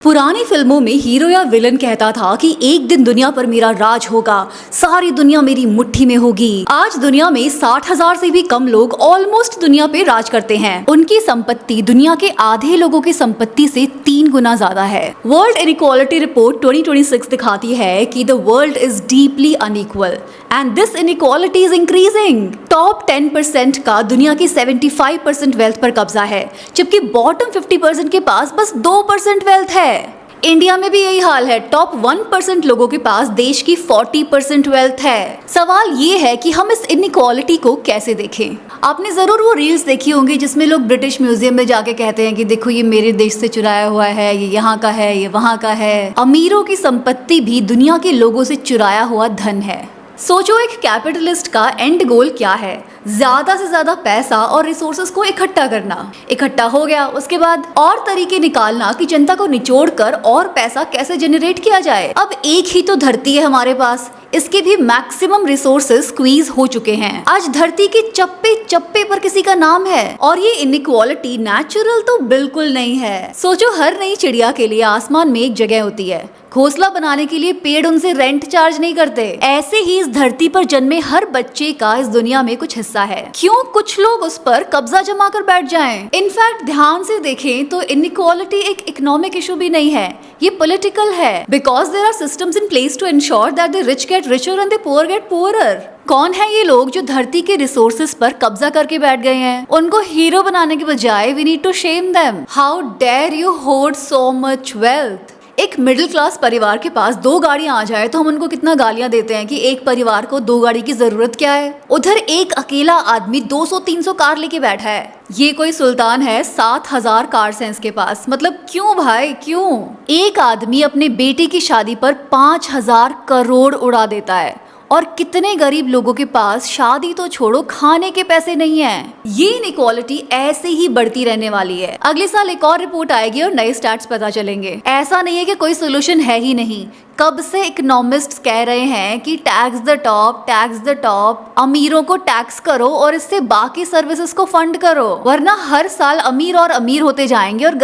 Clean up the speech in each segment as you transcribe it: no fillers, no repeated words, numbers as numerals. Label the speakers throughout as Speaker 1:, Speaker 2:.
Speaker 1: पुरानी फिल्मों में हीरो या विलन कहता था कि एक दिन दुनिया पर मेरा राज होगा, सारी दुनिया मेरी मुट्ठी में होगी। आज दुनिया में 60,000 से भी कम लोग ऑलमोस्ट दुनिया पे राज करते हैं। उनकी संपत्ति दुनिया के आधे लोगों की संपत्ति से 3 गुना ज्यादा है। वर्ल्ड इनइक्वालिटी रिपोर्ट 2026 दिखाती है कि the world is deeply unequal and this inequality is increasing. Top 10% का दुनिया की 75% वेल्थ पर कब्जा है, जबकि बॉटम 50% के पास बस 2% वेल्थ है। इंडिया में भी यही हाल है। टॉप 1% लोगों के पास देश की 40% वेल्थ है। सवाल ये है कि हम इस इनइक्वालिटी को कैसे देखें। आपने जरूर वो रील्स देखी होंगी जिसमें लोग ब्रिटिश म्यूजियम में जाके कहते हैं कि देखो ये मेरे देश से चुराया हुआ है, ये यहाँ का है, ये वहाँ का है। अमीरों की संपत्ति भी दुनिया के लोगों से चुराया हुआ धन है। सोचो एक कैपिटलिस्ट का एंड गोल क्या है? ज्यादा से ज्यादा पैसा और रिसोर्सेज को इकट्ठा करना। इकट्ठा हो गया, उसके बाद और तरीके निकालना कि जनता को निचोड़ कर और पैसा कैसे जनरेट किया जाए। अब एक ही तो धरती है हमारे पास, इसके भी मैक्सिमम रिसोर्सेज स्क्वीज हो चुके हैं। आज धरती के चप्पे चप्पे पर किसी का नाम है और ये इनइक्वालिटी नेचुरल तो बिल्कुल नहीं है। सोचो हर नई चिड़िया के लिए आसमान में एक जगह होती है, घोंसला बनाने के लिए पेड़ उनसे रेंट चार्ज नहीं करते। ऐसे ही इस धरती पर जन्मे हर बच्चे का इस दुनिया में कुछ हिस्सा है। क्यों कुछ लोग उस पर कब्जा जमा कर बैठ जाएं? इनफैक्ट ध्यान से देखें तो इनइक्वालिटी एक इकोनॉमिक इशू भी नहीं है, ये पॉलिटिकल है। Because there are systems in place to ensure that the rich get richer and the poor get poorer. कौन है ये लोग जो धरती के रिसोर्सेज पर कब्जा करके बैठ गए हैं? उनको हीरो बनाने के बजाय we need to shame them. How dare you hoard so much wealth. एक मिडिल क्लास परिवार के पास 2 गाड़ियां आ जाए तो हम उनको कितना गालियां देते हैं कि एक परिवार को 2 गाड़ी की जरूरत क्या है। उधर एक अकेला आदमी 200-300 कार लेके बैठा है। ये कोई सुल्तान है 7,000 कार हैं इसके पास। मतलब क्यों भाई, क्यों? एक आदमी अपने बेटे की शादी पर 5,000 करोड़ उड़ा देता है और कितने गरीब लोगों के पास शादी तो छोड़ो खाने के पैसे नहीं है। ये इनइक्वालिटी ऐसे ही बढ़ती रहने वाली है। अगले साल एक और रिपोर्ट आएगी और नए स्टैट्स पता चलेंगे। ऐसा नहीं है कि कोई सोल्यूशन है ही नहीं। कब से इकोनॉमिस्ट्स कह रहे हैं कि tax the top, tax the top, अमीरों को टैक्स करो और इससे बाकी सर्विसेज को फंड करो, वरना हर साल अमीर और अमीर होते जाएंगे और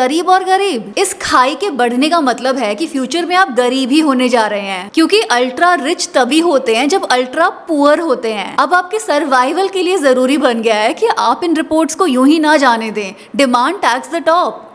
Speaker 1: गरीब। इस खाई के बढ़ने का मतलब है कि फ्यूचर में आप गरीब ही होने जा रहे हैं, क्योंकि अल्ट्रा रिच तभी होते हैं जब अल्ट्रा पुअर होते हैं। अब आपके सर्वाइवल के लिए जरूरी बन गया है कि आप इन रिपोर्ट्स को यूं ही ना जाने दें। Demand tax the top.